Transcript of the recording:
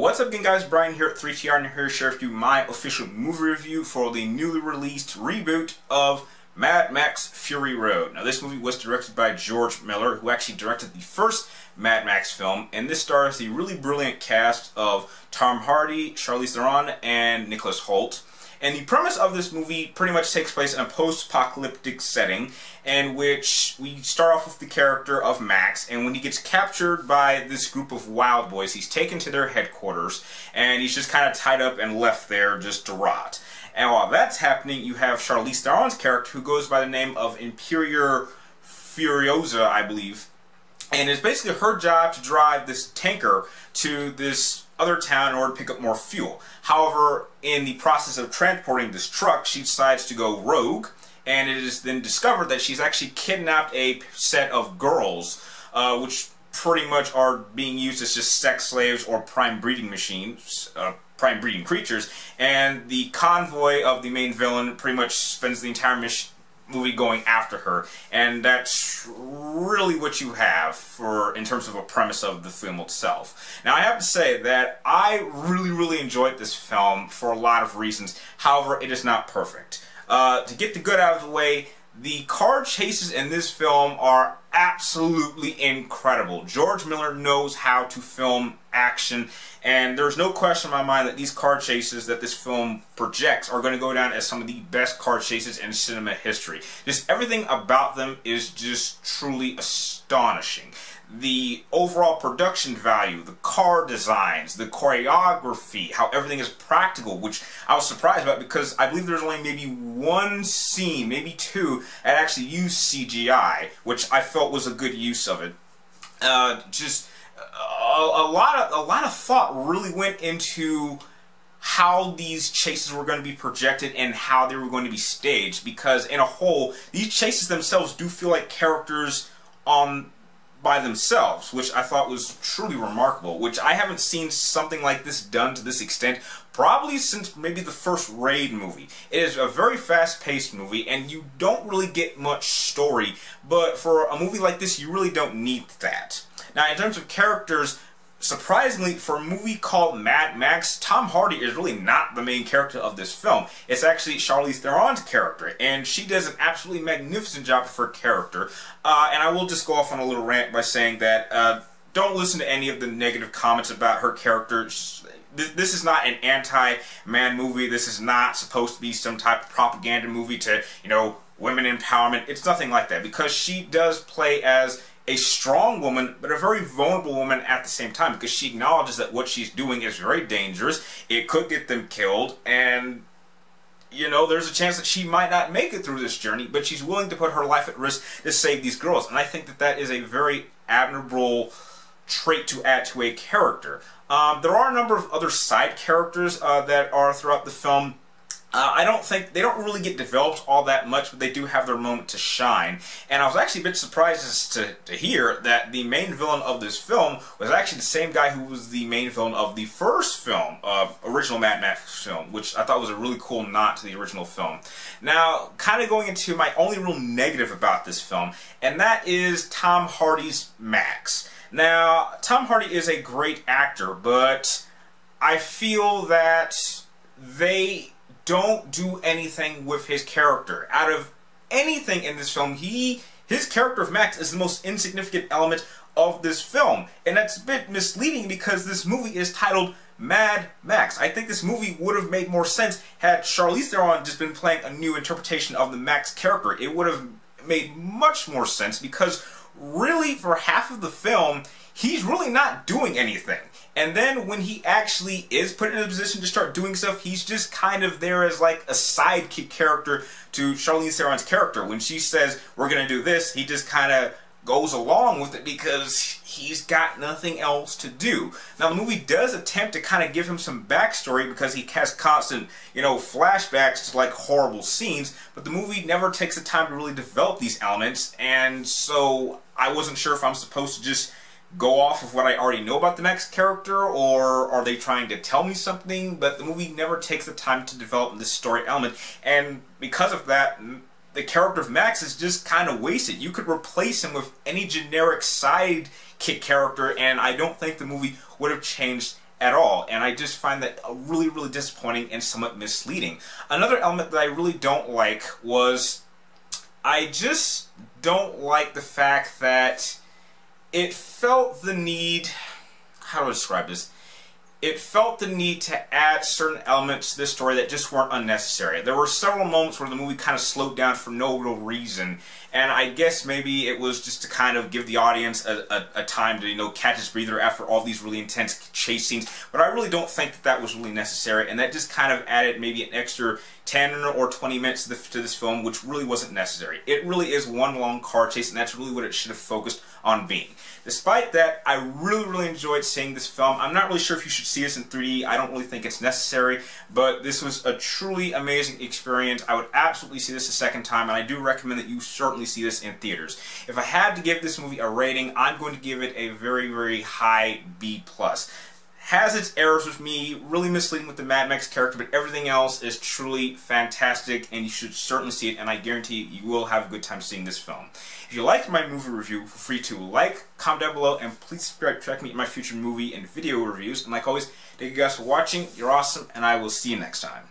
What's up again, guys? Brian here at 3TR, and here to share with you my official movie review for the newly released reboot of Mad Max Fury Road. Now, this movie was directed by George Miller, who actually directed the first Mad Max film, and this stars the really brilliant cast of Tom Hardy, Charlize Theron, and Nicholas Hoult. And the premise of this movie pretty much takes place in a post-apocalyptic setting in which we start off with the character of Max, and when he gets captured by this group of wild boys, he's taken to their headquarters, and he's just kind of tied up and left there just to rot. And while that's happening, you have Charlize Theron's character, who goes by the name of Imperial Furiosa, I believe, and it's basically her job to drive this tanker to this other town in order to pick up more fuel. However, in the process of transporting this truck, she decides to go rogue, and it is then discovered that she's actually kidnapped a set of girls, which pretty much are being used as just sex slaves or prime breeding machines, prime breeding creatures, and the convoy of the main villain pretty much spends the entire movie going after her, and that's really what you have for in terms of a premise of the film itself. Now, I have to say that I really enjoyed this film for a lot of reasons. However, it is not perfect. To get the good out of the way, the car chases in this film are absolutely incredible. George Miller knows how to film action, and there's no question in my mind that these car chases that this film projects are going to go down as some of the best car chases in cinema history. Just everything about them is just truly astonishing. The overall production value, the car designs, the choreography, how everything is practical, which I was surprised about because I believe there's only maybe one scene, maybe two, that actually used CGI, which I felt was a good use of it. Just a lot of thought really went into how these chases were going to be projected and how they were going to be staged, because in a whole, these chases themselves do feel like characters by themselves, which I thought was truly remarkable, which I haven't seen something like this done to this extent probably since maybe the first Raid movie. It is a very fast-paced movie, and you don't really get much story, but for a movie like this, you really don't need that. Now, in terms of characters, surprisingly, for a movie called Mad Max, Tom Hardy is really not the main character of this film. It's actually Charlize Theron's character, and she does an absolutely magnificent job of her character. And I will just go off on a little rant by saying that don't listen to any of the negative comments about her character. This is not an anti-man movie. This is not supposed to be some type of propaganda movie to, you know, women empowerment. It's nothing like that, because she does play as a strong woman, but a very vulnerable woman at the same time, because she acknowledges that what she's doing is very dangerous. It could get them killed, and you know, there's a chance that she might not make it through this journey, but she's willing to put her life at risk to save these girls. And I think that that is a very admirable trait to add to a character. There are a number of other side characters that are throughout the film. I don't think they don't really get developed all that much, but they do have their moment to shine. And I was actually a bit surprised to hear that the main villain of this film was actually the same guy who was the main villain of the first film, original Mad Max film, which I thought was a really cool nod to the original film. Now, kind of going into my only real negative about this film, and that is Tom Hardy's Max. Now, Tom Hardy is a great actor, but I feel that they don't do anything with his character. Out of anything in this film, his character of Max is the most insignificant element of this film. And that's a bit misleading because this movie is titled Mad Max. I think this movie would have made more sense had Charlize Theron just been playing a new interpretation of the Max character. It would have made much more sense, because really for half of the film, he's really not doing anything. And then when he actually is put in a position to start doing stuff, he's just kind of there as like a sidekick character to Charlize Theron's character. When she says, we're going to do this, he just kind of goes along with it because he's got nothing else to do. Now, the movie does attempt to kind of give him some backstory because he has constant, you know, flashbacks to like horrible scenes, but the movie never takes the time to really develop these elements, and so I wasn't sure if I'm supposed to just go off of what I already know about the Max character, or are they trying to tell me something? But the movie never takes the time to develop this story element, and because of that, the character of Max is just kind of wasted. You could replace him with any generic sidekick character, and I don't think the movie would have changed at all, and I just find that really, really disappointing and somewhat misleading. Another element that I really don't like was, I just don't like the fact that it felt the need, how do I describe this? It felt the need to add certain elements to this story that just weren't unnecessary. There were several moments where the movie kind of slowed down for no real reason, and I guess maybe it was just to kind of give the audience a time to, you know, catch its breather after all these really intense chase scenes, but I really don't think that that was really necessary, and that just kind of added maybe an extra 10 or 20 minutes to this film, which really wasn't necessary. It really is one long car chase, and that's really what it should have focused on being. Despite that, I really, really enjoyed seeing this film. I'm not really sure if you should see this in 3D. I don't really think it's necessary, but this was a truly amazing experience. I would absolutely see this a second time, and I do recommend that you certainly see this in theaters. If I had to give this movie a rating, I'm going to give it a very, very high B+. Has its errors with me, really misleading with the Mad Max character, but everything else is truly fantastic, and you should certainly see it, and I guarantee you will have a good time seeing this film. If you liked my movie review, feel free to like, comment down below, and please subscribe to track me in my future movie and video reviews. And like always, thank you guys for watching, you're awesome, and I will see you next time.